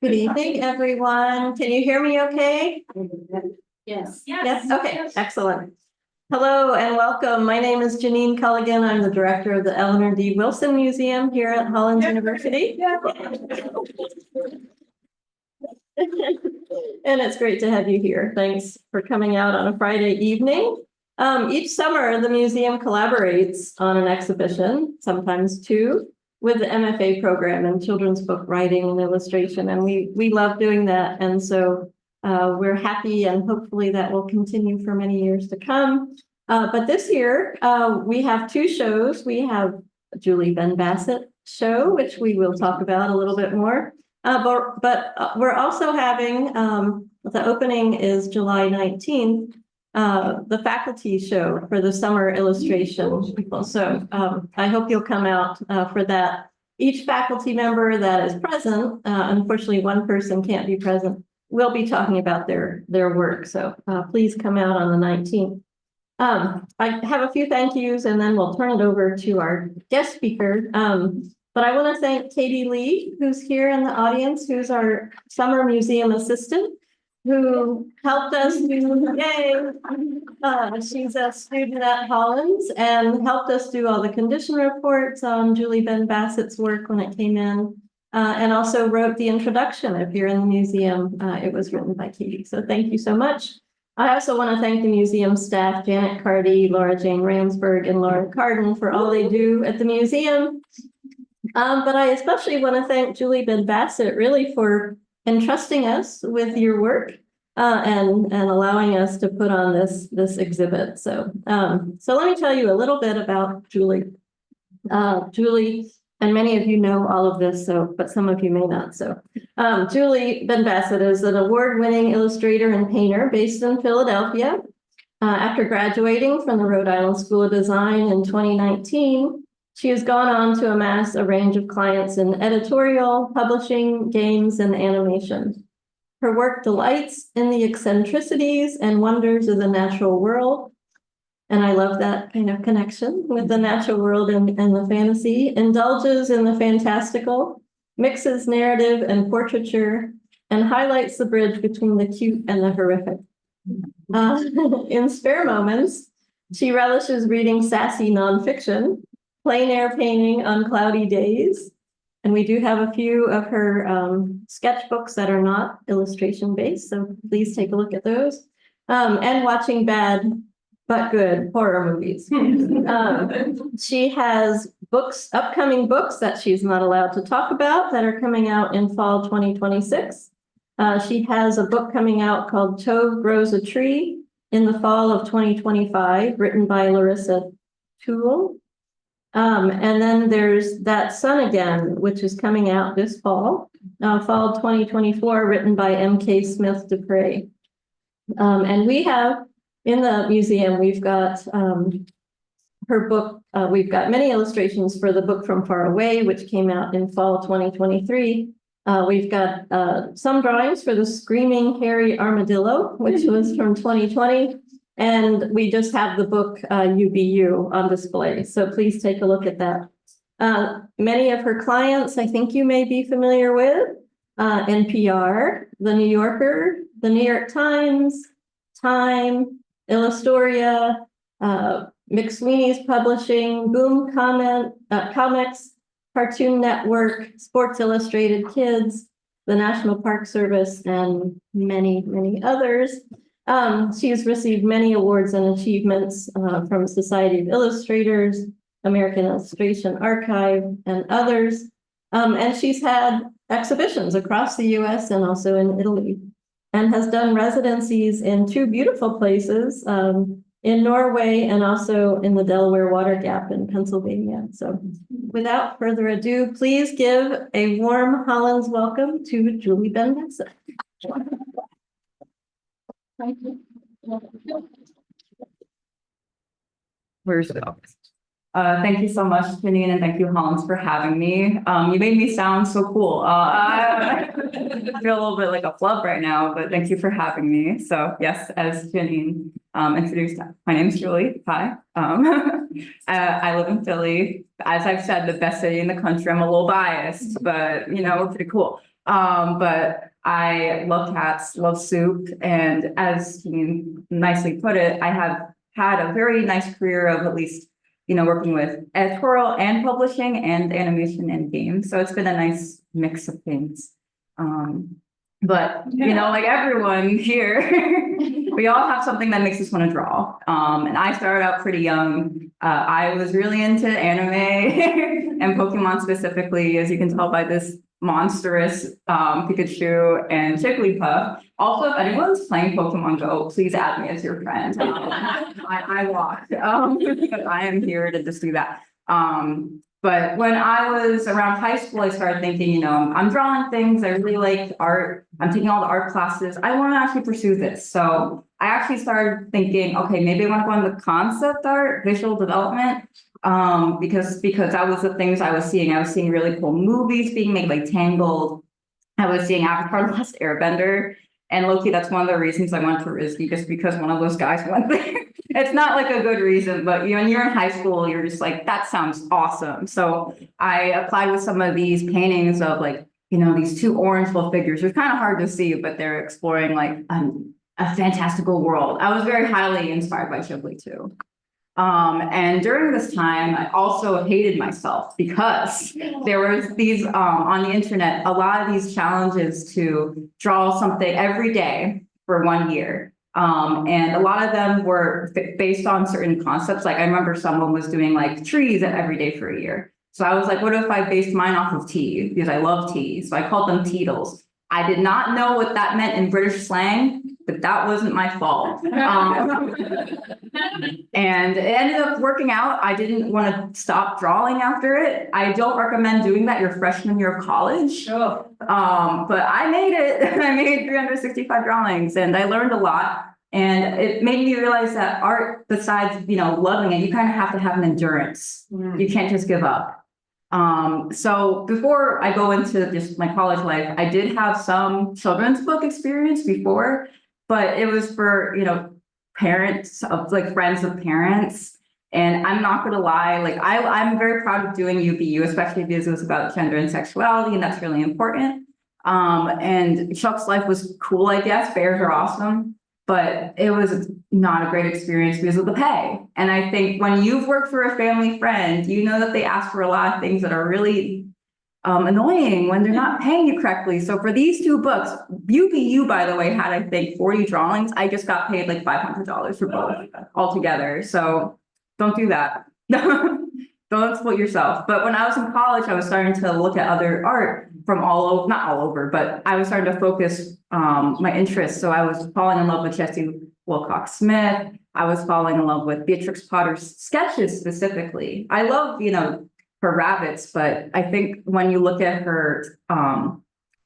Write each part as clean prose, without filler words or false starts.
Good evening, everyone. Can you hear me okay? Yes. Yes, okay, excellent. Hello and welcome. My name is Janine Culligan. I'm the director of the Eleanor D. Wilson Museum here at Hollins University. And it's great to have you here. Thanks for coming out on a Friday evening. Each summer, the museum collaborates on an exhibition, sometimes two, with the MFA program in children's book writing and illustration. And we love doing that. And so we're happy, and hopefully that will continue for many years to come. But this year, we have two shows. We have a Julie Benbassat show, which we will talk about a little bit more. But we're also having, the opening is July 19th, the faculty show for the summer illustration people. So I hope you'll come out for that. Each faculty member that is present, unfortunately one person can't be present, will be talking about their work. So please come out on the 19th. I have a few thank yous, and then we'll turn it over to our guest speaker. But I want to thank Katie Lee, who's here in the audience, who's our summer museum assistant, who helped us do, yay, she's a student at Hollins and helped us do all the condition reports on Julie Benbassat's work when it came in, and also wrote the introduction. If you're in the museum, it was written by Katie. So thank you so much. I also want to thank the museum staff, Janet Cardy, Laura Jane Ramsberg, and Laura Carden for all they do at the museum. But I especially want to thank Julie Benbassat really for entrusting us with your work and allowing us to put on this exhibit. So let me tell you a little bit about Julie. Julie, and many of you know all of this, but some of you may not. So Julie Benbassat is an award-winning illustrator and painter based in Philadelphia. After graduating from the Rhode Island School of Design in 2019, she has gone on to amass a range of clients in editorial, publishing, games, and animation. Her work delights in the eccentricities and wonders of the natural world. And I love that kind of connection with the natural world and the fantasy, indulges in the fantastical, mixes narrative and portraiture, and highlights the bridge between the cute and the horrific. In spare moments, she relishes reading sassy nonfiction, plein air painting on cloudy days. And we do have a few of her sketchbooks that are not illustration based. So please take a look at those. And watching bad but good horror movies. She has upcoming books that she's not allowed to talk about that are coming out in fall 2026. She has a book coming out called Tove Grows a Tree in the fall of 2025, written by Larissa Toole. And then there's That Sun Again, which is coming out this fall, fall 2024, written by M.K. Smith Dupre. And we have in the museum, we've got her book. We've got many illustrations for the book From Far Away, which came out in fall 2023. We've got some drawings for the Screaming Hairy Armadillo, which was from 2020. And we just have the book UBU on display. So please take a look at that. Many of her clients, I think you may be familiar with, NPR, The New Yorker, The New York Times, Time, Illustoria, McSweeney's Publishing, Boom Comics, Cartoon Network, Sports Illustrated Kids, the National Park Service, and many, many others. She's received many awards and achievements from Society of Illustrators, American Illustration Archive, and others. And she's had exhibitions across the US and also in Italy, and has done residencies in two beautiful places, in Norway and also in the Delaware Water Gap in Pennsylvania. So without further ado, please give a warm Hollins welcome to Julie Benbassat. Thank you. Where's the office? Thank you so much, Janine, and thank you, Hans, for having me. You made me sound so cool. I feel a little bit like a flub right now, but thank you for having me. So yes, as Janine introduced, my name is Julie. Hi. I live in Philly. As I've said, the best city in the country. I'm a little biased, but we're pretty cool. But I love cats, love soup, and as Janine nicely put it, I have had a very nice career of at least working with editorial and publishing and animation and games. So it's been a nice mix of things. But, like everyone here, we all have something that makes us want to draw. And I started out pretty young. I was really into anime and Pokemon specifically, as you can tell by this monstrous Pikachu and Jigglypuff. Also, if anyone's playing Pokemon Go, please add me as your friend. I walked, but I am here to just do that. But when I was around high school, I started thinking, I'm drawing things. I really like art. I'm taking all the art classes. I want to actually pursue this. So I actually started thinking, okay, maybe I want to go into concept art, visual development. Because that was the things I was seeing. I was seeing really cool movies being made, like Tangled. I was seeing Avatar: The Last Airbender. And low-key, that's one of the reasons I went to RISD, just because one of those guys went there. It's not like a good reason, but when you're in high school, you're just like, that sounds awesome. So I applied with some of these paintings of these two orange little figures. They're kind of hard to see, but they're exploring like a fantastical world. I was very highly inspired by Ghibli too. And during this time, I also hated myself because there was these on the internet, a lot of these challenges to draw something every day for 1 year. And a lot of them were based on certain concepts. Like I remember someone was doing like trees every day for a year. So I was like, what if I based mine off of tea? Because I love tea. So I called them Teetles. I did not know what that meant in British slang, but that wasn't my fault. And it ended up working out. I didn't want to stop drawing after it. I don't recommend doing that your freshman year of college. Sure. But I made it. I made 365 drawings and I learned a lot. And it made me realize that art, besides, loving it, you kind of have to have an endurance. You can't just give up. So before I go into just my college life, I did have some children's book experience before, but it was for, parents of like friends of parents. And I'm not going to lie, like I'm very proud of doing UBU, especially because it was about gender and sexuality, and that's really important. And Chuck's life was cool, I guess. Bears are awesome, but it was not a great experience because of the pay. And I think when you've worked for a family friend, you know that they ask for a lot of things that are really annoying when they're not paying you correctly. So for these two books, UBU, by the way, had, I think, 40 drawings. I just got paid like $500 for both altogether. So don't do that. Don't exploit yourself. But when I was in college, I was starting to look at other art from all over, not all over, but I was starting to focus my interests. So I was falling in love with Jessie Wilcox Smith. I was falling in love with Beatrix Potter's sketches specifically. I love, her rabbits, but I think when you look at her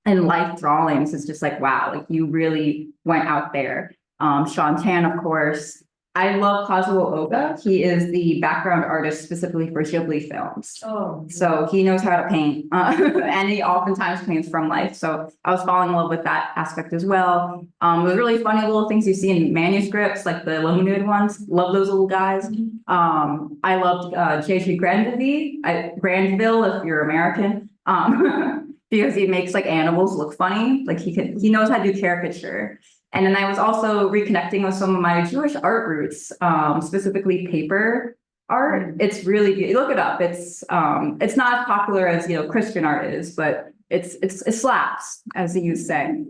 in life drawings, it's just like, wow, like you really went out there. Sean Tan, of course. I love Kazuo Oga. He is the background artist specifically for Ghibli films. Oh. So he knows how to paint, and he oftentimes paints from life. So I was falling in love with that aspect as well. It was really funny little things you see in manuscripts, like the illuminated ones. Love those little guys. I loved J.G. Grandville, if you're American, because he makes like animals look funny. Like he knows how to do caricature. And then I was also reconnecting with some of my Jewish art roots, specifically paper art. It's really good. Look it up. It's not as popular as Christian art is, but it slaps, as the youth say.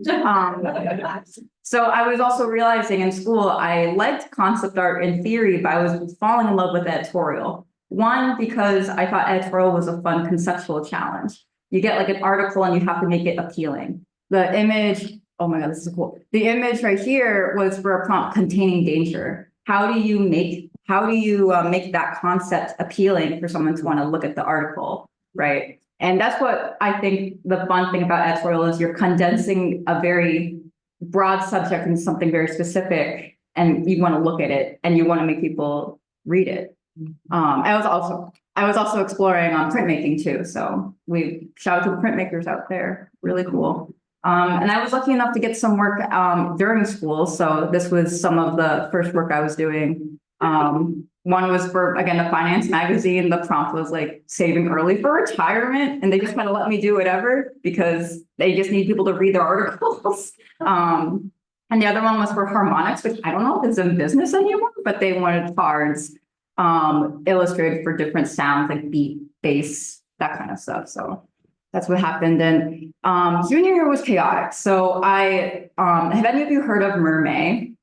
So I was also realizing in school I liked concept art in theory, but I was falling in love with editorial. One, because I thought editorial was a fun conceptual challenge. You get like an article and you have to make it appealing. The image. Oh my God, this is cool. The image right here was for a prompt containing danger. How do you make that concept appealing for someone to want to look at the article, right? And that's what I think the fun thing about editorial is you're condensing a very broad subject into something very specific, and you want to look at it and you want to make people read it. I was also exploring printmaking too. So we shout out to the printmakers out there. Really cool. And I was lucky enough to get some work during school. So this was some of the first work I was doing. One was for, again, the finance magazine. The prompt was like saving early for retirement. And they just kind of let me do whatever because they just need people to read their articles. And the other one was for harmonics, which I don't know if it's in business anymore, but they wanted cards illustrated for different sounds like beat, bass, that kind of stuff. So that's what happened. And junior year was chaotic. So have any of you heard of Mermaid?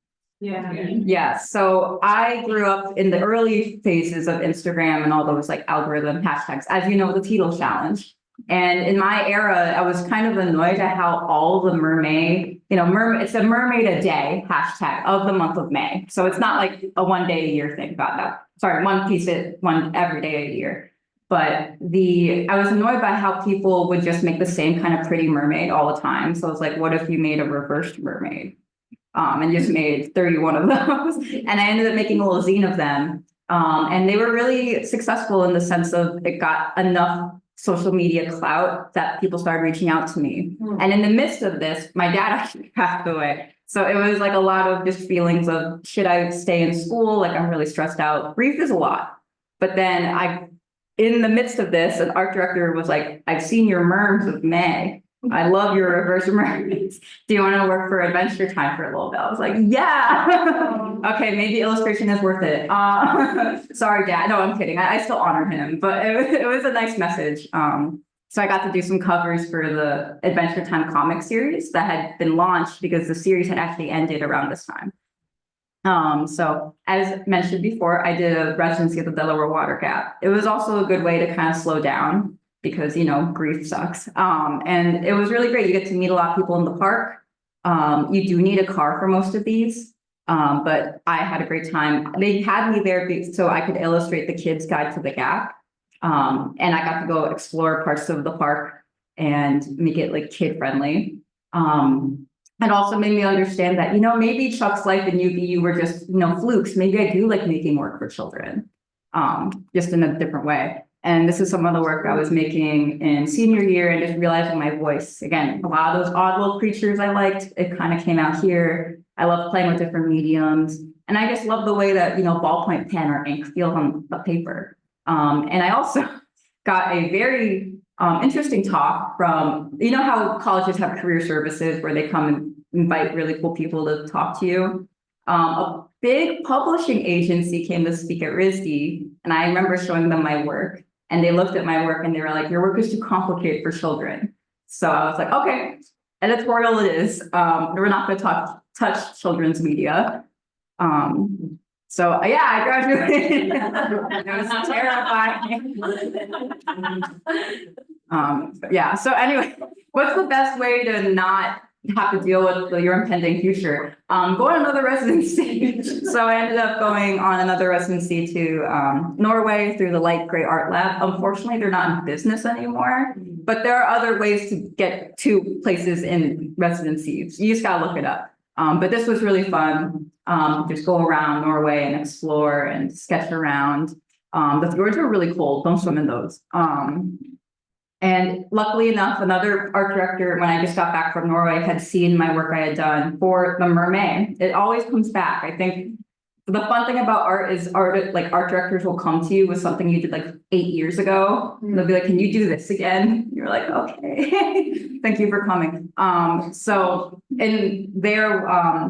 Yeah. Yeah. So I grew up in the early phases of Instagram and all those like algorithm hashtags, as you know, the Teetle challenge. And in my era, I was kind of annoyed at how all the mermaid, it's a mermaid a day hashtag of the month of May. So it's not like a 1 day a year thing. Got that. Sorry, one every day a year. But I was annoyed by how people would just make the same kind of pretty mermaid all the time. So it's like, what if you made a reversed mermaid? And just made 31 of those. And I ended up making a little zine of them. And they were really successful in the sense of it got enough social media clout that people started reaching out to me. And in the midst of this, my dad actually passed away. So it was like a lot of just feelings of, should I stay in school? Like I'm really stressed out. Grief is a lot. But then in the midst of this, an art director was like, I've seen your merms of May. I love your reverse mermaids. Do you want to work for Adventure Time for a little bit? I was like, yeah. Okay, maybe illustration is worth it. Sorry, Dad. No, I'm kidding. I still honor him, but it was a nice message. So I got to do some covers for the Adventure Time comic series that had been launched because the series had actually ended around this time. So as mentioned before, I did a residency at the Delaware Water Gap. It was also a good way to kind of slow down because, grief sucks. And it was really great. You get to meet a lot of people in the park. You do need a car for most of these. But I had a great time. They had me there so I could illustrate the kids' guide to the Gap. And I got to go explore parts of the park and make it like kid friendly. And also made me understand that, maybe Chuck's life and UVU were just, flukes. Maybe I do like making work for children, just in a different way. And this is some of the work I was making in senior year and just realizing my voice. Again, a lot of those odd little creatures I liked, it kind of came out here. I love playing with different mediums. And I just love the way that, ballpoint pen or ink feels on the paper. And I also got a very interesting talk from, how colleges have career services where they come and invite really cool people to talk to you. A big publishing agency came to speak at RISD, and I remember showing them my work. And they looked at my work and they were like, your work is too complicated for children. So I was like, okay, editorial it is. We're not going to touch children's media. So yeah, I graduated. It was terrifying. Yeah, so anyway, what's the best way to not have to deal with your impending future? Go on another residency. So I ended up going on another residency to Norway through the Light Gray Art Lab. Unfortunately, they're not in business anymore, but there are other ways to get to places in residencies. You just gotta look it up. But this was really fun. Just go around Norway and explore and sketch around. The fjords were really cold. Don't swim in those. And luckily enough, another art director, when I just got back from Norway, had seen my work I had done for the Mermaid. It always comes back. I think the fun thing about art is art directors will come to you with something you did like 8 years ago. They'll be like, can you do this again? You're like, okay, thank you for coming. So in there,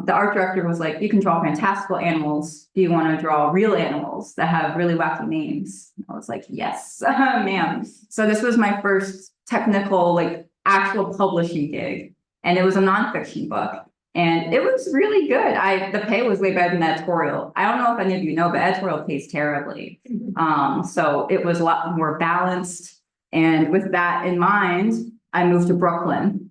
the art director was like, you can draw fantastical animals. Do you want to draw real animals that have really wacky names? I was like, yes, ma'am. So this was my first technical, actual publishing gig. And it was a nonfiction book. And it was really good. The pay was way better than editorial. I don't know if any of you know, but editorial pays terribly. So it was a lot more balanced. And with that in mind, I moved to Brooklyn.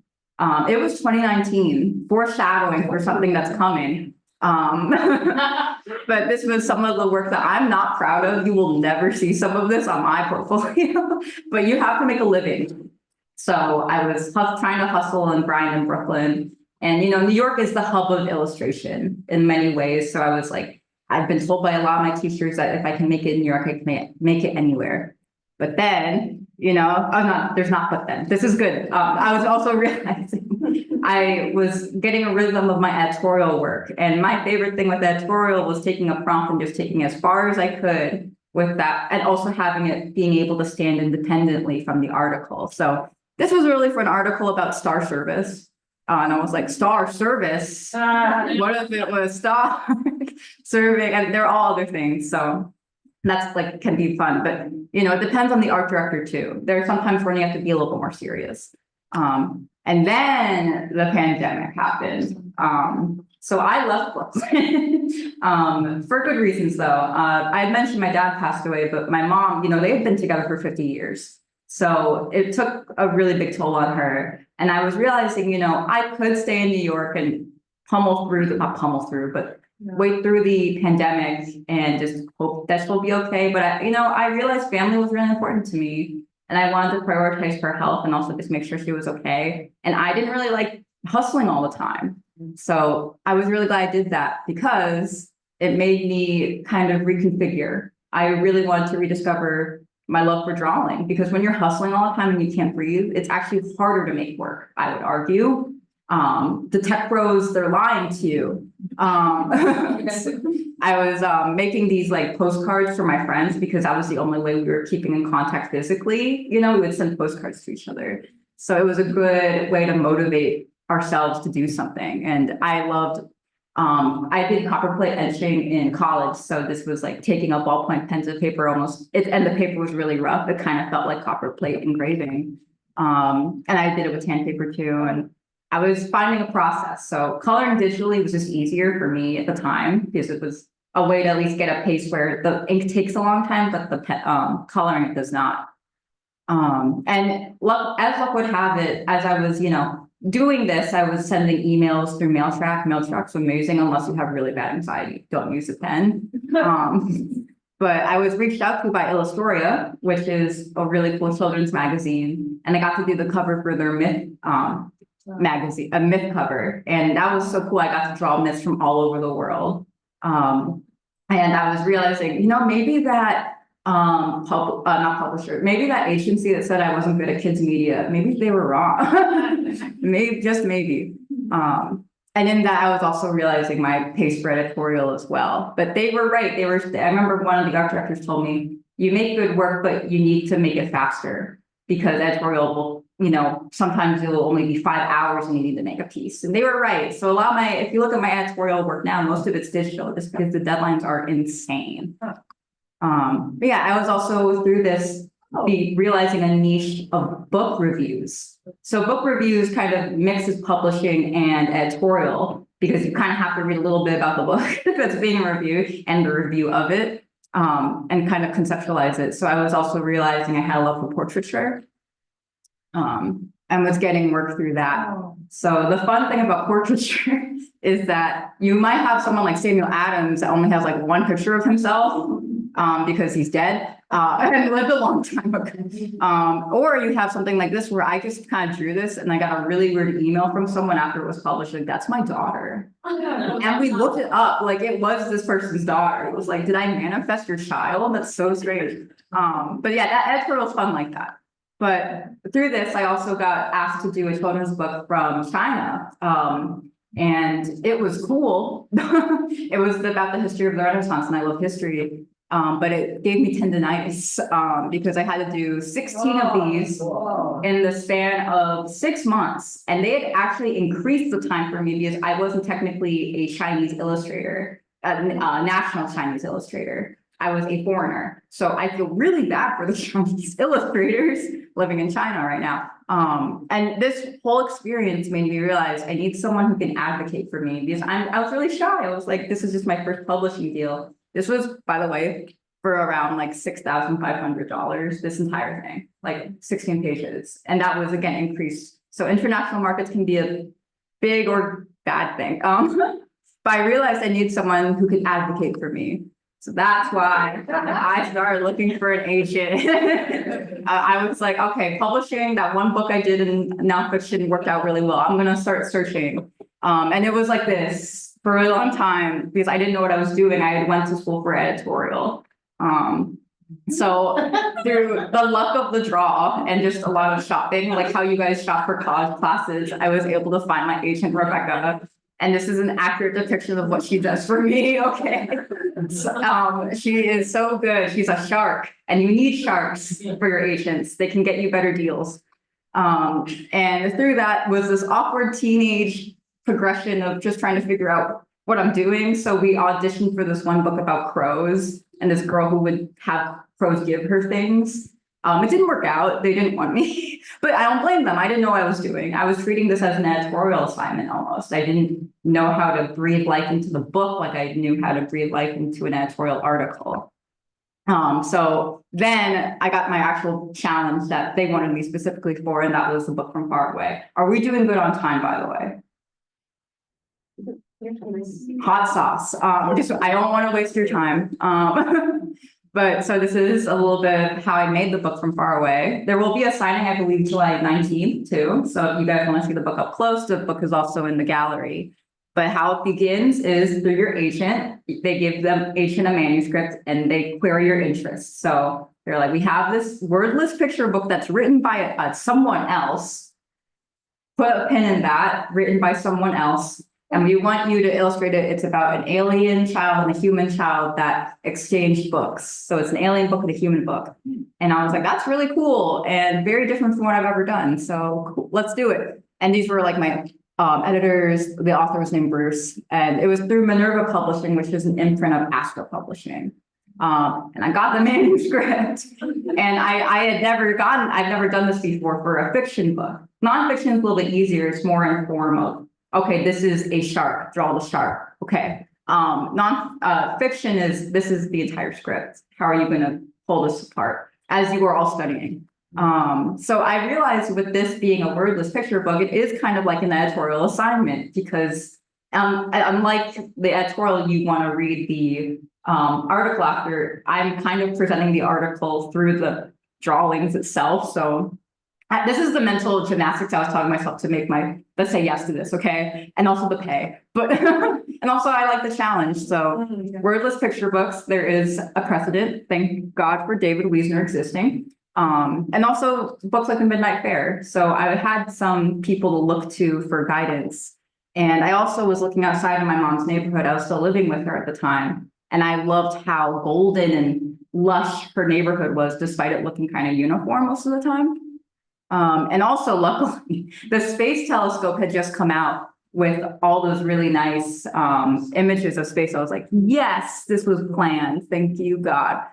It was 2019, foreshadowing for something that's coming. But this was some of the work that I'm not proud of. You will never see some of this on my portfolio, but you have to make a living. So I was trying to hustle and grind in Brooklyn. And, New York is the hub of illustration in many ways. So I was like, I've been told by a lot of my teachers that if I can make it in New York, I can make it anywhere. But then, there's not but then. This is good. I was also realizing I was getting a rhythm of my editorial work. And my favorite thing with editorial was taking a prompt and just taking as far as I could with that, and also having it being able to stand independently from the article. So this was really for an article about star service. And I was like, star service? What if it was star serving? And there are all other things. So that's like, can be fun, but it depends on the art director too. There are sometimes when you have to be a little bit more serious. And then the pandemic happened. So I left books for good reasons though. I had mentioned my dad passed away, but my mom, they've been together for 50 years. So it took a really big toll on her. And I was realizing, I could stay in New York and wait through the pandemic and just hope that she'll be okay. But I realized family was really important to me, and I wanted to prioritize her health and also just make sure she was okay. And I didn't really like hustling all the time. So I was really glad I did that because it made me kind of reconfigure. I really wanted to rediscover my love for drawing, because when you're hustling all the time and you can't breathe, it's actually harder to make work, I would argue. The tech bros, they're lying to you. I was making these like postcards for my friends because that was the only way we were keeping in contact physically. We would send postcards to each other. So it was a good way to motivate ourselves to do something. And I loved, I did copperplate etching in college. So this was like taking a ballpoint pen to paper and the paper was really rough. It kind of felt like copperplate engraving. And I did it with sandpaper too. And I was finding a process. So coloring digitally was just easier for me at the time because it was a way to at least get a pace where the ink takes a long time, but the coloring it does not. And as luck would have it, as I was, doing this, I was sending emails through MailTrack. MailTrack's amazing unless you have really bad anxiety. Don't use a pen. But I was reached out to by Illustoria, which is a really cool children's magazine, and I got to do the cover for their myth magazine, a myth cover, and that was so cool. I got to draw myths from all over the world, and I was realizing, maybe that not publisher, maybe that agency that said I wasn't good at kids media, maybe they were wrong. maybe. And in that, I was also realizing my pace for editorial as well. But they were right. I remember one of the art directors told me, you make good work, but you need to make it faster because editorial will, sometimes it will only be 5 hours and you need to make a piece. And they were right. So if you look at my editorial work now, most of it's digital just because the deadlines are insane. But yeah, I was also through this realizing a niche of book reviews. So book reviews kind of mixes publishing and editorial because you kind of have to read a little bit about the book that's being reviewed and the review of it, and kind of conceptualize it. So I was also realizing I had a love for portraiture, and was getting work through that. So the fun thing about portraiture is that you might have someone like Samuel Adams that only has like one picture of himself, because he's dead, and lived a long time ago. Or you have something like this where I just kind of drew this and I got a really weird email from someone after it was published, like, that's my daughter. And we looked it up, like it was this person's daughter. It was like, did I manifest your child? That's so strange. But yeah, that editorial was fun like that. But through this, I also got asked to do a children's book from China. And it was cool. It was about the history of the Renaissance, and I love history. But it gave me tendinitis because I had to do 16 of these in the span of 6 months. And they had actually increased the time for me because I wasn't technically a Chinese illustrator, a national Chinese illustrator. I was a foreigner. So I feel really bad for the Chinese illustrators living in China right now. And this whole experience made me realize I need someone who can advocate for me because I was really shy. I was like, this is just my first publishing deal. This was, by the way, for around like $6,500, this entire thing, like 16 pages. And that was, again, increased. So international markets can be a big or bad thing. But I realized I need someone who can advocate for me. So that's why I started looking for an agent. I was like, okay, publishing, that one book I did in nonfiction worked out really well. I'm going to start searching. And it was like this for a long time because I didn't know what I was doing. I had went to school for editorial. So through the luck of the draw and just a lot of shopping, like how you guys shop for college classes, I was able to find my agent, Rebecca. And this is an accurate depiction of what she does for me, okay? So, she is so good. She's a shark, and you need sharks for your agents. They can get you better deals. And through that was this awkward teenage progression of just trying to figure out what I'm doing. So we auditioned for this one book about crows and this girl who would have crows give her things. It didn't work out. They didn't want me, but I don't blame them. I didn't know what I was doing. I was treating this as an editorial assignment almost. I didn't know how to breathe life into the book like I knew how to breathe life into an editorial article. So then I got my actual challenge that they wanted me specifically for, and that was the book From Far Away. Are we doing good on time, by the way? Hot sauce. Just, I don't want to waste your time. But so this is a little bit of how I made the book From Far Away. There will be a signing, I believe, July 19th too. So if you guys want to see the book up close, the book is also in the gallery. But how it begins is through your agent. They give them agent a manuscript and they query your interests. So they're like, we have this wordless picture book that's written by someone else. Put a pin in that, written by someone else. And we want you to illustrate it. It's about an alien child and a human child that exchanged books. So it's an alien book and a human book. And I was like, that's really cool and very different from what I've ever done. So cool, let's do it. And these were like my editors. The author was named Bruce. And it was through Minerva Publishing, which is an imprint of Astro Publishing. And I got the manuscript. And I've never done this before for a fiction book. Nonfiction is a little bit easier. It's more in form of, okay, this is a shark, draw the shark. Okay. Fiction is, this is the entire script. How are you going to pull this apart as you are all studying? So I realized with this being a wordless picture book, it is kind of like an editorial assignment because unlike the editorial, you want to read the article after, I'm kind of presenting the article through the drawings itself. So this is the mental gymnastics I was telling myself to make let's say yes to this, okay? And also the pay, but, and also I like the challenge. So wordless picture books, there is a precedent. Thank God for David Wiesner existing. And also books like The Midnight Fair. So I had some people to look to for guidance. And I also was looking outside of my mom's neighborhood. I was still living with her at the time. And I loved how golden and lush her neighborhood was, despite it looking kind of uniform most of the time. And also, luckily, the Space Telescope had just come out with all those really nice images of space. I was like, yes, this was planned. Thank you, God.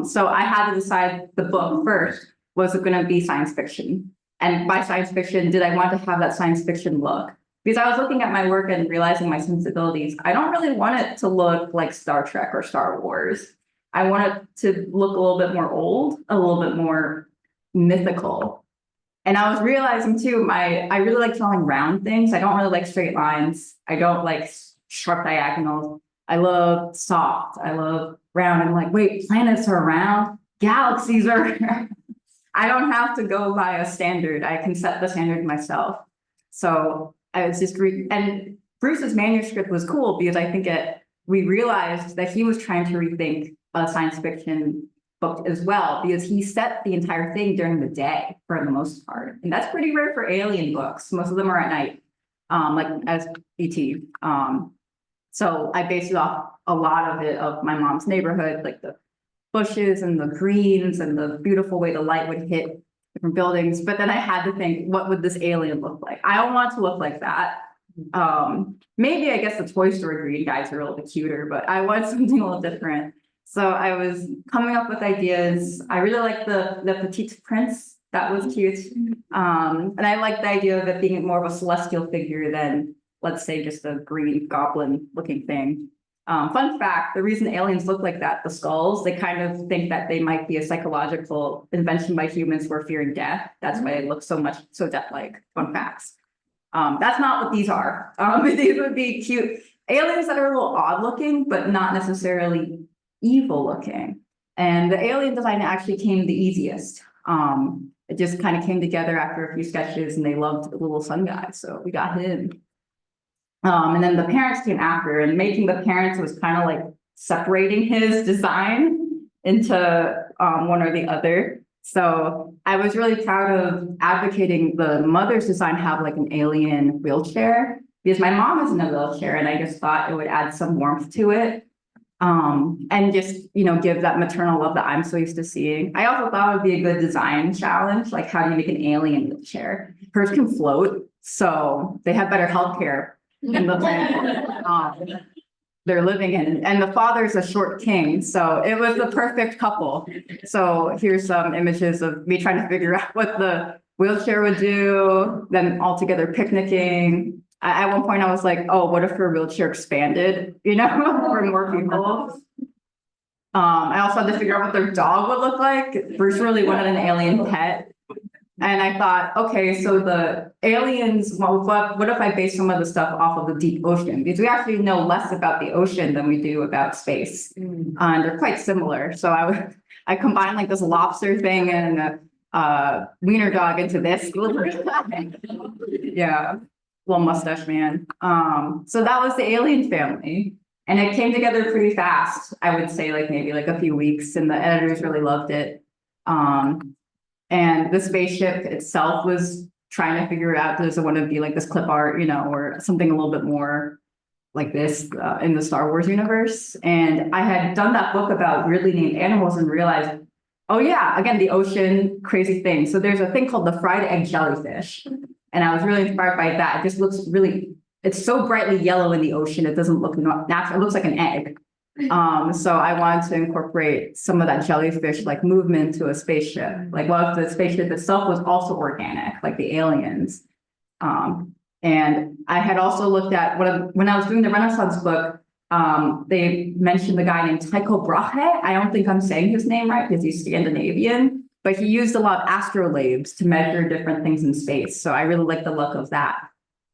So I had to decide the book first. Was it going to be science fiction? And by science fiction, did I want to have that science fiction look? Because I was looking at my work and realizing my sensibilities. I don't really want it to look like Star Trek or Star Wars. I want it to look a little bit more old, a little bit more mythical. And I was realizing too, I really like drawing round things. I don't really like straight lines. I don't like sharp diagonals. I love soft. I love round. I'm like, wait, planets are round, galaxies are round. I don't have to go by a standard. I can set the standard myself. So I was just and Bruce's manuscript was cool because I think we realized that he was trying to rethink a science fiction book as well, because he set the entire thing during the day for the most part. And that's pretty rare for alien books. Most of them are at night, like as ET. So I based it off a lot of it of my mom's neighborhood, like the bushes and the greens and the beautiful way the light would hit different buildings. But then I had to think, what would this alien look like? I don't want to look like that. Maybe I guess the Toy Story green guys are a little bit cuter, but I want something a little different. So I was coming up with ideas. I really like the petite prince. That was cute. And I like the idea of it being more of a celestial figure than, let's say, just a green goblin looking thing. Fun fact, the reason aliens look like that, the skulls, they kind of think that they might be a psychological invention by humans who are fearing death. That's why they look so death-like. Fun facts. That's not what these are. These would be cute aliens that are a little odd looking, but not necessarily evil looking. And the alien design actually came the easiest. It just kind of came together after a few sketches and they loved the little sun guy. So we got him. And then the parents came after, and making the parents was kind of like separating his design into one or the other. So I was really proud of advocating the mother's design have like an alien wheelchair, because my mom is in a wheelchair, and I just thought it would add some warmth to it. And just, give that maternal love that I'm so used to seeing. I also thought it would be a good design challenge, like how do you make an alien wheelchair? Hers can float, so they have better healthcare in the planet they're living in. And the father's a short king, so it was the perfect couple. So here's some images of me trying to figure out what the wheelchair would do, then all together picnicking. At one point I was like, oh, what if her wheelchair expanded, for more people? I also had to figure out what their dog would look like. Bruce really wanted an alien pet. And I thought, okay, so the aliens, what if I base some of the stuff off of the deep ocean? Because we actually know less about the ocean than we do about space. And they're quite similar. So I combined like this lobster thing and a wiener dog into this. Yeah, little mustache man. So that was the alien family. And it came together pretty fast. I would say like maybe like a few weeks, and the editors really loved it. And the spaceship itself was trying to figure out, does it want to be like this clip art, or something a little bit more like this in the Star Wars universe. And I had done that book about weirdly named animals and realized, oh yeah, again, the ocean, crazy thing. So there's a thing called the fried egg jellyfish. And I was really inspired by that. It just looks it's so brightly yellow in the ocean, it doesn't look natural, it looks like an egg. So I wanted to incorporate some of that jellyfish like movement to a spaceship. Like, well, if the spaceship itself was also organic, like the aliens. And I had also looked at when I was doing the Renaissance book, they mentioned the guy named Tycho Brahe. I don't think I'm saying his name right because he's Scandinavian, but he used a lot of astrolabes to measure different things in space. So I really like the look of that.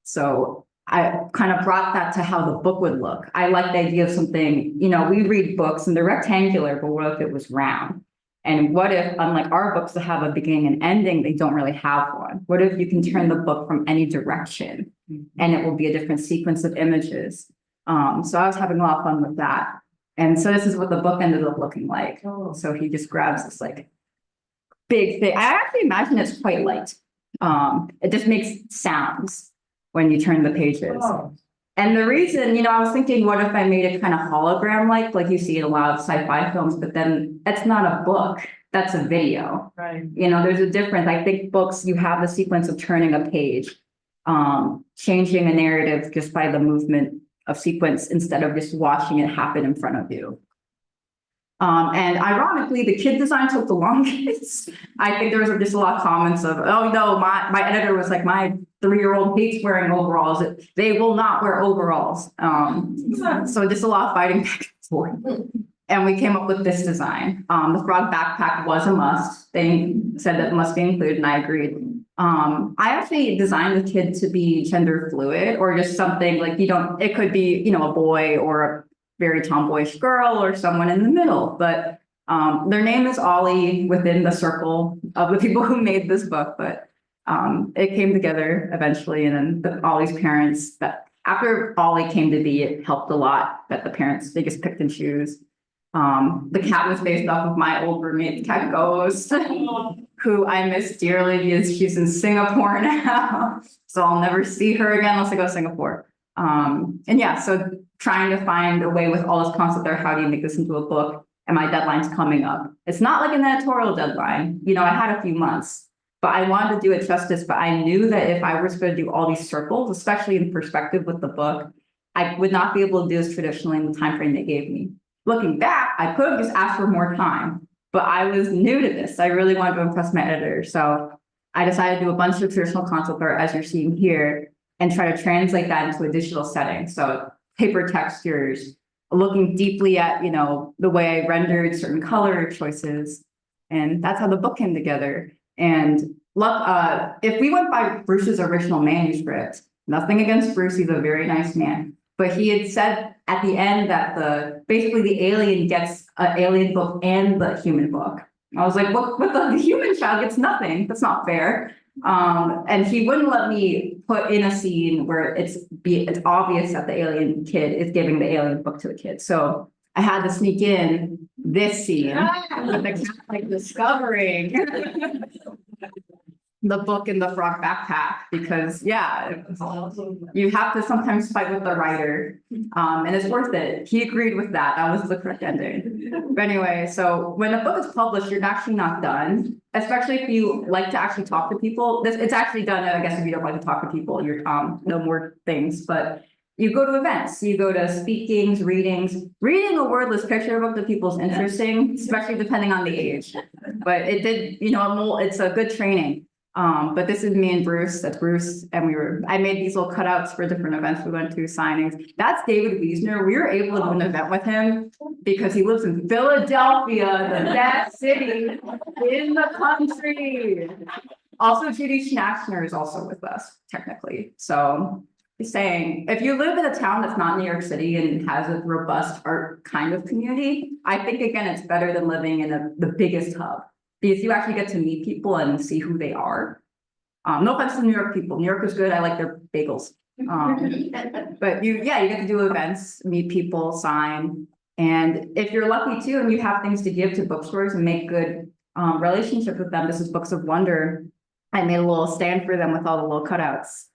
So I kind of brought that to how the book would look. I like the idea of something, we read books and they're rectangular, but what if it was round? And what if, unlike our books that have a beginning and ending, they don't really have one? What if you can turn the book from any direction and it will be a different sequence of images? So I was having a lot of fun with that. And so this is what the book ended up looking like. So he just grabs this like big thing. I actually imagine it's quite light. It just makes sounds when you turn the pages. And the reason, I was thinking, what if I made it kind of hologram-like you see in a lot of sci-fi films, but then it's not a book, that's a video. Right. There's a difference. I think books, you have the sequence of turning a page, changing a narrative just by the movement of sequence instead of just watching it happen in front of you. And ironically, the kid design took the longest. I think there was just a lot of comments of, oh no, my editor was like, my 3-year-old hates wearing overalls. They will not wear overalls. So just a lot of fighting back and forth. And we came up with this design. The frog backpack was a must. They said that it must be included, and I agreed. I actually designed the kid to be gender fluid, or just something like, it could be, a boy or a very tomboyish girl or someone in the middle, but their name is Ollie within the circle of the people who made this book, but it came together eventually. And then Ollie's parents, that after Ollie came to be, it helped a lot that the parents, they just picked and choose. The cat was based off of my old roommate, the cat Ghost, who I miss dearly because she's in Singapore now. So I'll never see her again unless I go to Singapore. And yeah, so trying to find a way with all this concept there, how do you make this into a book? And my deadline's coming up. It's not like an editorial deadline. I had a few months, but I wanted to do it justice. But I knew that if I was going to do all these circles, especially in perspective with the book, I would not be able to do this traditionally in the time frame they gave me. Looking back, I could have just asked for more time, but I was new to this. I really wanted to impress my editor. So I decided to do a bunch of traditional concept art, as you're seeing here, and try to translate that into a digital setting. So paper textures, looking deeply at, the way I rendered certain color choices. And that's how the book came together. And if we went by Bruce's original manuscript, nothing against Bruce, he's a very nice man, but he had said at the end that basically the alien gets an alien book and the human book. I was like, what the human child gets nothing? That's not fair. And he wouldn't let me put in a scene where it's obvious that the alien kid is giving the alien book to the kid. So I had to sneak in this scene with the cat like discovering the book in the frog backpack because you have to sometimes fight with the writer, and it's worth it. He agreed with that. That was the correct ending. But anyway, so when a book is published, you're actually not done, especially if you like to actually talk to people. It's actually done, I guess, if you don't like to talk to people, you're no more things, but you go to events, you go to speakings, readings. Reading a wordless picture book to people is interesting, especially depending on the age. But it did, it's a good training. But this is me and Bruce, that's Bruce, and I made these little cutouts for different events we went to, signings. That's David Wiesner. We were able to do an event with him because he lives in Philadelphia, the best city in the country. Also, Judy Schnaxner is also with us, technically. So just saying, if you live in a town that's not New York City and has a robust art kind of community, I think, again, it's better than living in the biggest hub. Because you actually get to meet people and see who they are. No offense to New York people. New York is good. I like their bagels. But you get to do events, meet people, sign. And if you're lucky too, and you have things to give to bookstores and make good relationships with them, this is Books of Wonder. I made a little stand for them with all the little cutouts.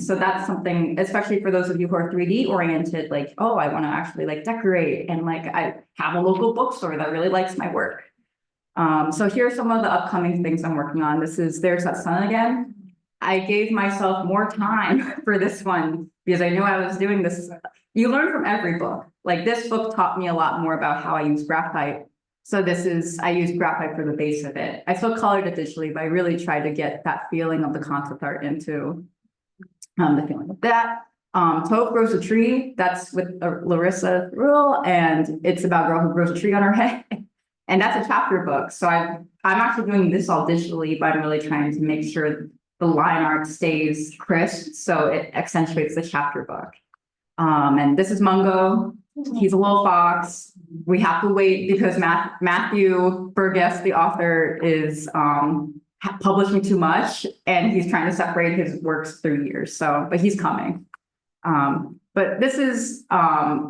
So that's something, especially for those of you who are 3D oriented, like, oh, I want to actually like decorate and like I have a local bookstore that really likes my work. So here's some of the upcoming things I'm working on. There's that sun again. I gave myself more time for this one because I knew I was doing this. You learn from every book. Like this book taught me a lot more about how I use graphite. So I use graphite for the base of it. I still colored it digitally, but I really tried to get that feeling of the concept art into the feeling of that. Tove Grows a Tree. That's with Larissa Rule, and it's about a girl who grows a tree on her head. And that's a chapter book. So I'm actually doing this all digitally, but I'm really trying to make sure the line art stays crisp. So it accentuates the chapter book. And this is Mungo. He's a little fox. We have to wait because Matthew Burgess, the author, is publishing too much and he's trying to separate his works through years. But he's coming. But this is,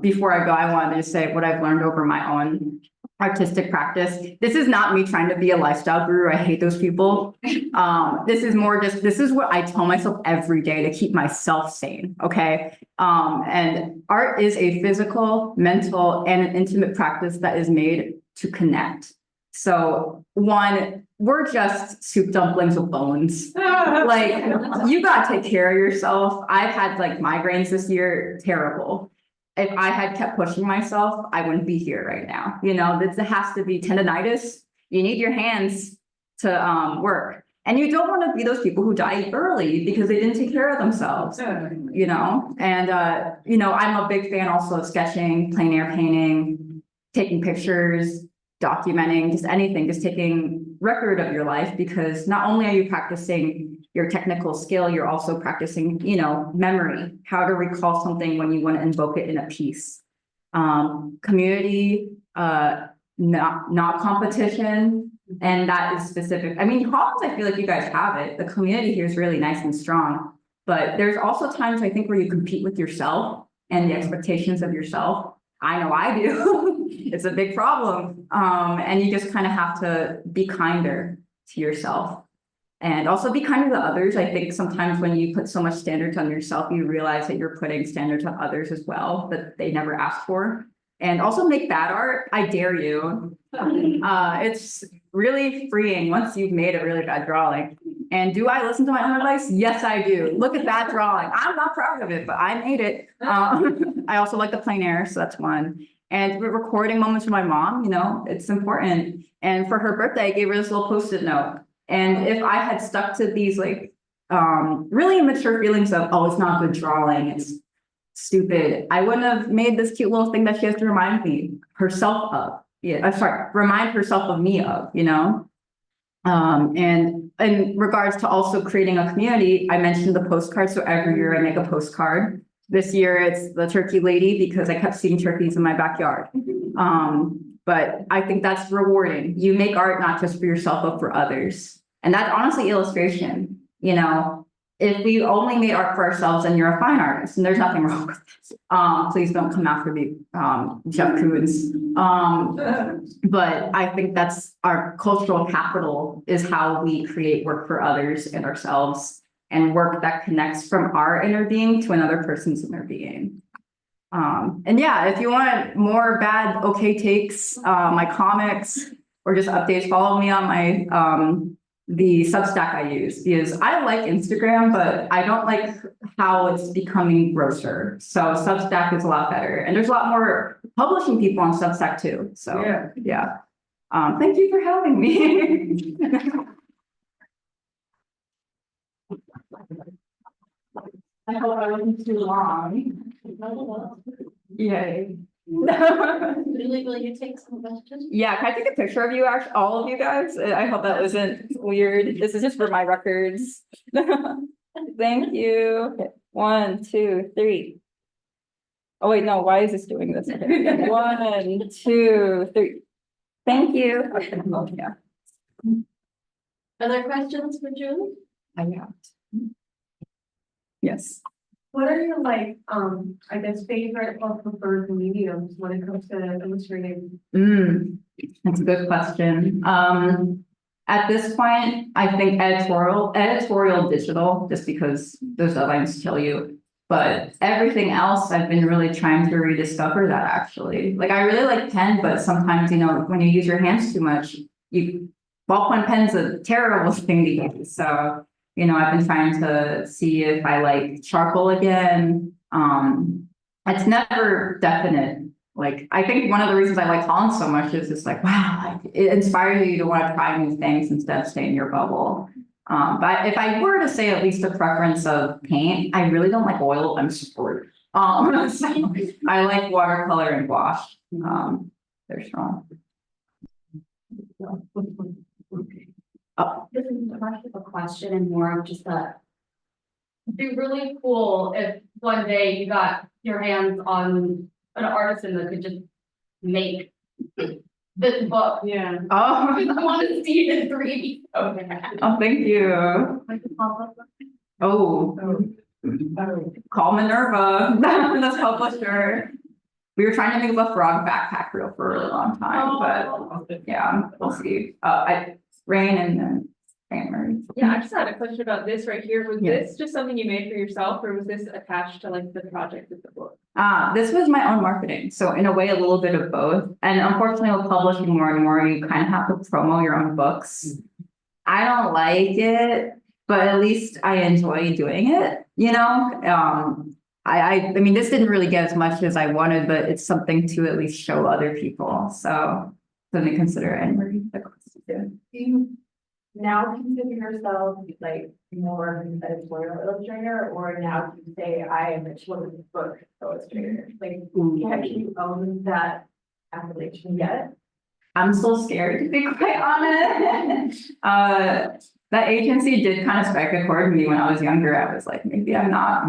before I go, I wanted to say what I've learned over my own artistic practice. This is not me trying to be a lifestyle guru. I hate those people. This is more this is what I tell myself every day to keep myself sane. Okay. And art is a physical, mental, and an intimate practice that is made to connect. So one, we're just soup dumplings with bones. Like you got to take care of yourself. I've had like migraines this year, terrible. If I had kept pushing myself, I wouldn't be here right now. This has to be tendonitis. You need your hands to work. And you don't want to be those people who die early because they didn't take care of themselves, And, I'm a big fan also of sketching, plein air painting, taking pictures, documenting, just anything, just taking record of your life, because not only are you practicing your technical skill, you're also practicing, memory, how to recall something when you want to invoke it in a piece. Community, not competition. And that is specific. I mean, Hawkins, I feel like you guys have it. The community here is really nice and strong, but there's also times I think where you compete with yourself and the expectations of yourself. I know I do. It's a big problem. And you just kind of have to be kinder to yourself. And also be kind to others. I think sometimes when you put so much standards on yourself, you realize that you're putting standards on others as well that they never asked for. And also make bad art. I dare you. It's really freeing once you've made a really bad drawing. And do I listen to my own advice? Yes, I do. Look at that drawing. I'm not proud of it, but I made it. I also like the plein air, so that's one. And we're recording moments with my mom, it's important. And for her birthday, I gave her this little Post-it note. And if I had stuck to these like really immature feelings of, oh, it's not good drawing, it's stupid, I wouldn't have made this cute little thing that she has to remind herself of. Remind herself of me of, And in regards to also creating a community, I mentioned the postcard. So every year I make a postcard. This year it's the turkey lady because I kept seeing turkeys in my backyard. But I think that's rewarding. You make art not just for yourself, but for others. And that's honestly illustration, you know. If we only made art for ourselves and you're a fine artist, and there's nothing wrong with it. Please don't come after me, Jeff Koons. But I think that's our cultural capital, is how we create work for others and ourselves, and work that connects from our inner being to another person's inner being. And yeah, if you want more bad okay takes, my comics, or just updates, follow me on my the Substack I use, because I like Instagram, but I don't like how it's becoming grosser. So Substack is a lot better, and there's a lot more publishing people on Substack too. So yeah. Thank you for having me. I hope I wasn't too long. Yay. Julie, will you take some questions? Yeah, can I take a picture of you, actually, all of you guys? I hope that wasn't weird. This is just for my records. Thank you. Okay. 1, 2, 3. Oh wait, no, why is this doing this? Okay. 1, 2, 3. Thank you. Okay. Oh, yeah. Other questions for Julie? I got. Yes. What are your I guess, favorite or preferred mediums when it comes to illustrating? That's a good question. At this point, I think editorial digital, just because those deadlines kill you. But everything else, I've been really trying to rediscover that, actually. Like, I really like pen, but sometimes, you know, when you use your hands too much, ballpoint pen's a terrible thing to use. So, you know, I've been trying to see if I like charcoal again. It's never definite. Like, I think one of the reasons I like Holland so much is it's like, wow, like, it inspires you to want to try new things instead of staying in your bubble. But if I were to say at least a preference of paint, I really don't like oil. I'm sport. So I like watercolor and gouache. They're strong. This is less of a question and more of just it'd be really cool if one day you got your hands on an artisan that could just make this book. Yeah. Oh, I want to see it in 3D. Okay. oh, thank you. Oh, call Minerva, this publisher. We were trying to make a frog backpack reel for a really long time, but yeah, we'll see. Rain and then January. Yeah, I just had a question about this right here. Was Yeah. this just something you made for yourself, or was this attached to like the project of the book? This was my own marketing. So in a way, a little bit of both. And unfortunately, with publishing more and more, you kind of have to promo your own books. I don't like it, but at least I enjoy doing it, you know? I mean, this didn't really get as much as I wanted, but it's something to at least show other people. So something to consider anyway. Do you now consider yourself like more of an editorial illustrator, or now do you say I am a children's book illustrator? Like, have you owned that appellation yet? I'm so scared, to be quite honest. That agency did kind of strike a chord with me when I was younger. I was like, maybe I'm not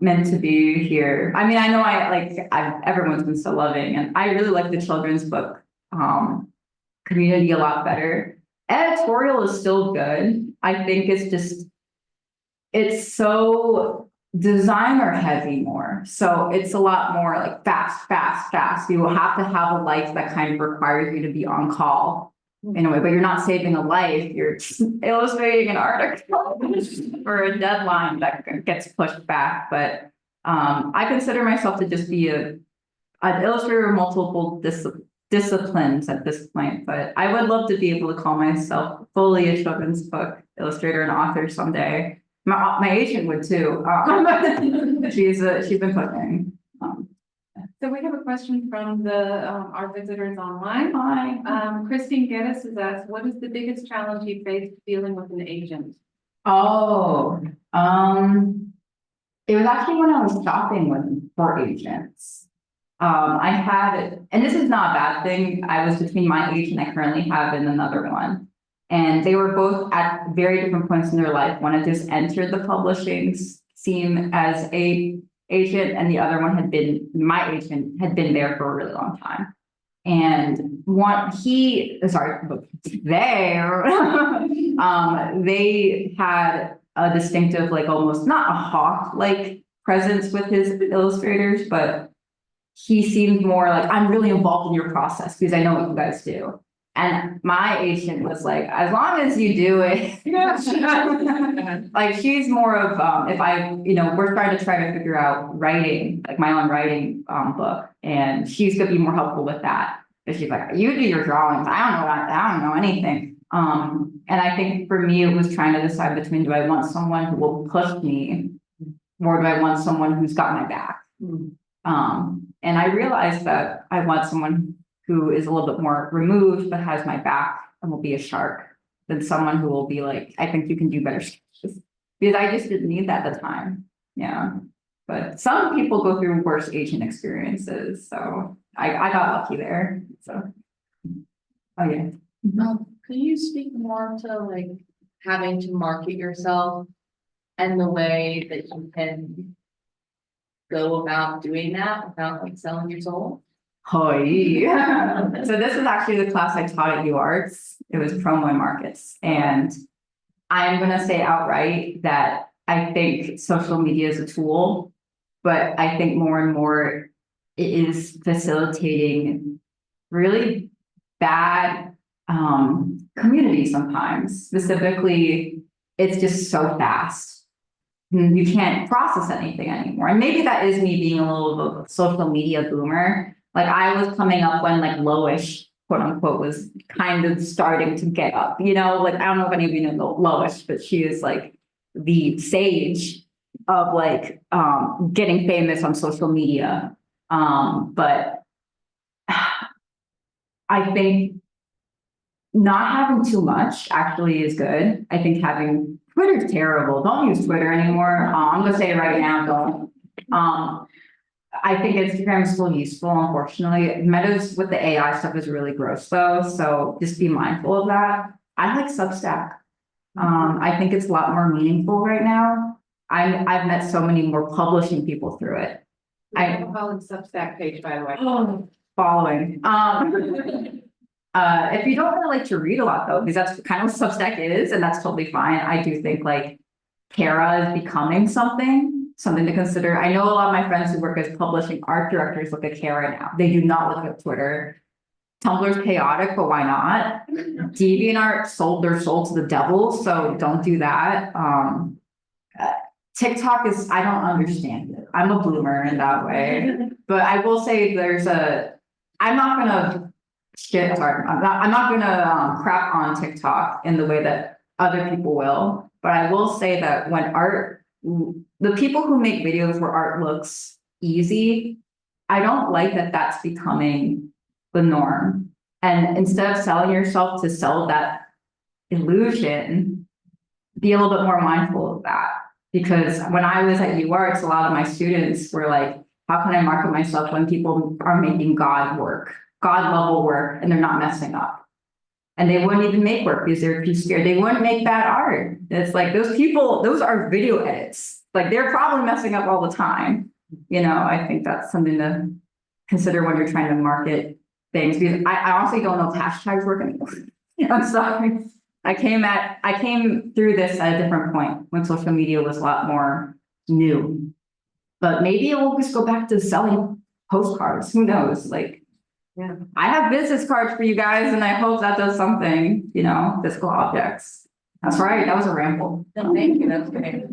meant to be here. I mean, I know everyone's been so loving, and I really like the children's book community a lot better. Editorial is still good. I think it's so designer heavy more. So it's a lot more like fast. You will have to have a life that kind of requires you to be on call in a way, but you're not saving a life. You're illustrating an article for a deadline that gets pushed back. But I consider myself to just be an illustrator of multiple disciplines at this point, but I would love to be able to call myself fully a children's book illustrator and author someday. My agent would too. She's been pushing. So we have a question from our visitors online. Hi. Christine Geddes has asked, what is the biggest challenge you faced dealing with an agent? Oh, it was actually when I was shopping for agents. I had, and this is not a bad thing, I was between my agent I currently have and another one. And they were both at very different points in their life. One had just entered the publishing scene as a agent, and the other one my agent had been there for a really long time. And they had a distinctive, like almost not a hawk-like presence with his illustrators, but he seemed more like, I'm really involved in your process because I know what you guys do. And my agent was like, as long as you do it. Like, she's more of, if we're trying to figure out writing, like my own writing, book, and she's gonna be more helpful with that. But she's like, you do your drawings, I don't know anything. And I think for me, it was trying to decide between, do I want someone who will push me? Or do I want someone who's got my back? And I realized that I want someone who is a little bit more removed, but has my back and will be a shark, than someone who will be like, I think you can do better sketches. Because I just didn't need that at the time. Yeah. But some people go through worse agent experiences. So I got lucky there. So. Oh, yeah. Could you speak more to like having to market yourself and the way that you can go about doing that without like selling your soul? Oh, yeah. So this is actually the class I taught at UArts. It was promo and markets. And I'm gonna say outright that I think social media is a tool, but I think more and more it is facilitating really bad community sometimes. Specifically, it's just so fast. You can't process anything anymore. And maybe that is me being a little bit of a social media boomer. Like, I was coming up when like Loish, quote unquote, was kind of starting to get up, like, I don't know if any of you know Loish, but she is like the sage of like getting famous on social media. But I think not having too much actually is good. I think having Twitter's terrible. Don't use Twitter anymore. I'm gonna say it right now, don't. I think Instagram is still useful, unfortunately. Meta's with the AI stuff is really gross though, so just be mindful of that. I like Substack. I think it's a lot more meaningful right now. I've met so many more publishing people through it. I have a Holland Substack page, by the way. Following. If you don't really like to read a lot though, because that's kind of what Substack is, and that's totally fine. I do think like Kara is becoming something to consider. I know a lot of my friends who work as publishing art directors look at Kara now. They do not look at Twitter. Tumblr's chaotic, but why not? DeviantArt sold their soul to the devil, so don't do that. TikTok is, I don't understand it. I'm a boomer in that way. But I will say I'm not gonna crap on TikTok in the way that other people will. But I will say that when the people who make videos where art looks easy, I don't like that that's becoming the norm. And instead of selling yourself to sell that illusion, be a little bit more mindful of that. Because when I was at UArts, a lot of my students were like, how can I market myself when people are making God level work, and they're not messing up? And they wouldn't even make work because they're too scared. They wouldn't make bad art. It's like those people, those are video edits. Like, they're probably messing up all the time. I think that's something to consider when you're trying to market things. Because I honestly don't know if hashtags work anymore. I'm sorry. I came through this at a different point when social media was a lot more new. But maybe it will just go back to selling postcards. Who knows? Like, yeah, I have business cards for you guys, and I hope that does something, physical objects. That's right. That was a ramble. No, thank you. That's great.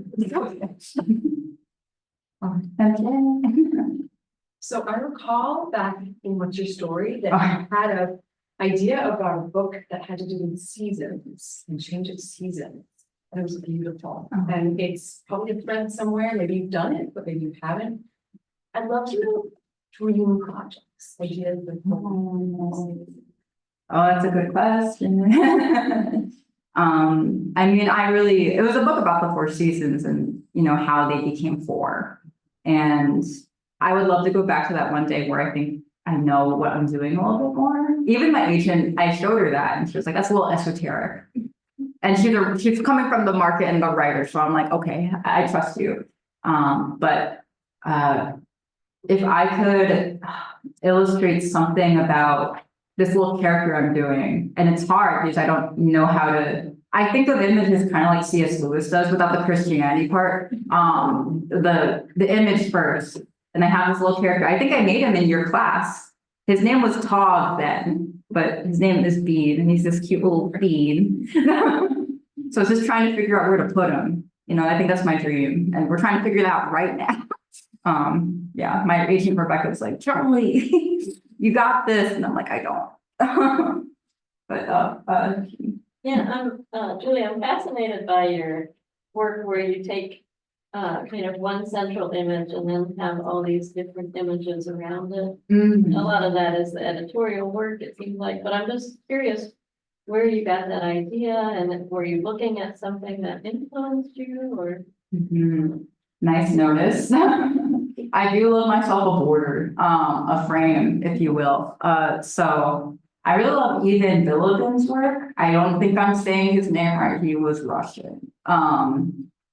So I recall back in What's Your Story that you had an idea about a book that had to do with seasons and change of seasons. And it was beautiful. And it's probably a thread somewhere. Maybe you've done it, but maybe you haven't. I'd love to know dream projects, ideas with. Oh, that's a good question. It was a book about the 4 seasons and, how they became 4. And I would love to go back to that one day where I think I know what I'm doing a little bit more. Even my agent, I showed her that and she was like, that's a little esoteric. And she's coming from the market and the writer. So I'm like, okay, I trust you. But if I could illustrate something about this little character I'm doing, and it's hard because I don't know how to. I think of images kind of like C.S. Lewis does without the Christianity part. The image first, and I have this little character. I think I made him in your class. His name was Tog then, but his name is Bean, and he's this cute little bean. So it's just trying to figure out where to put him. You know, I think that's my dream, and we're trying to figure it out right now. Yeah, my agent Rebecca's like, Charlie, you got this, and I'm like, I don't. But Yeah, Julie, I'm fascinated by your work where you take kind of one central image and then have all these different images around it. A lot of that is the editorial work, it seems like, but I'm just curious where you got that idea, and were you looking at something that influenced you, or? Nice notice. I do love myself a border, a frame, if you will. So I really love Ivan Bilibin's work. I don't think I'm saying his name right. He was Russian.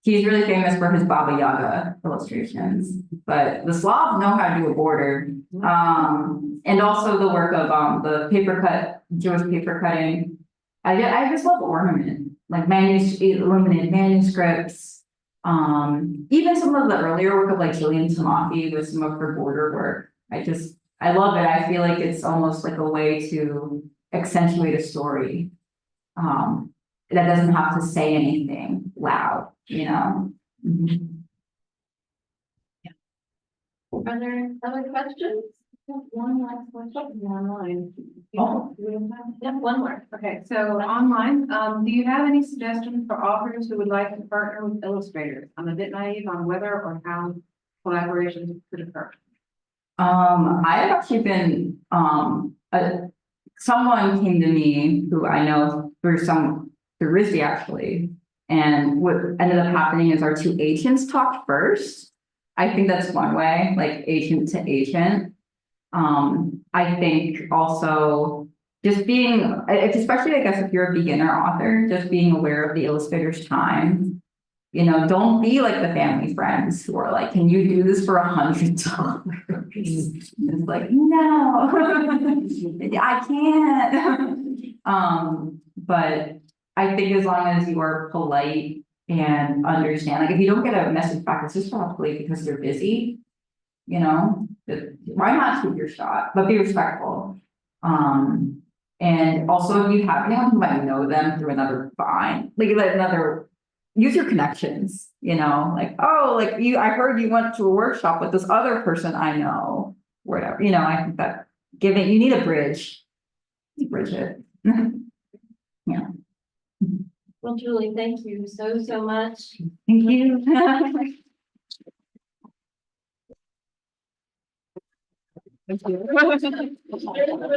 He's really famous for his Baba Yaga illustrations, but the Slavs know how to do a border. And also the work of the paper cut, Jewish paper cutting. I just love ornament, like illuminated manuscripts. Even some of the earlier work of like Jillian Tamaki with some of her border work. I love it. I feel like it's almost like a way to accentuate a story. That doesn't have to say anything loud, you know? Are there other questions? One last question online. Oh. Yeah, one more. Okay, so online, do you have any suggestions for authors who would like to partner with illustrators? I'm a bit naive on whether or how collaborations could occur. I have actually been, someone came to me who I know through Rizzy actually. And what ended up happening is our two agents talked first. I think that's one way, like agent to agent. I think also just being, especially I guess if you're a beginner author, just being aware of the illustrator's time. You know, don't be like the family friends who are like, can you do this for $100? It's like, no, I can't. But I think as long as you are polite and understand, like if you don't get a message back, it's just probably because they're busy. You know, why not shoot your shot, but be respectful. And also if you have anyone who might know them through another use your connections, you know, like, oh, like I heard you went to a workshop with this other person I know, whatever, you know, I think that you need a bridge. Bridge it. Yeah. Well, Julie, thank you so much. Thank you. Thank you.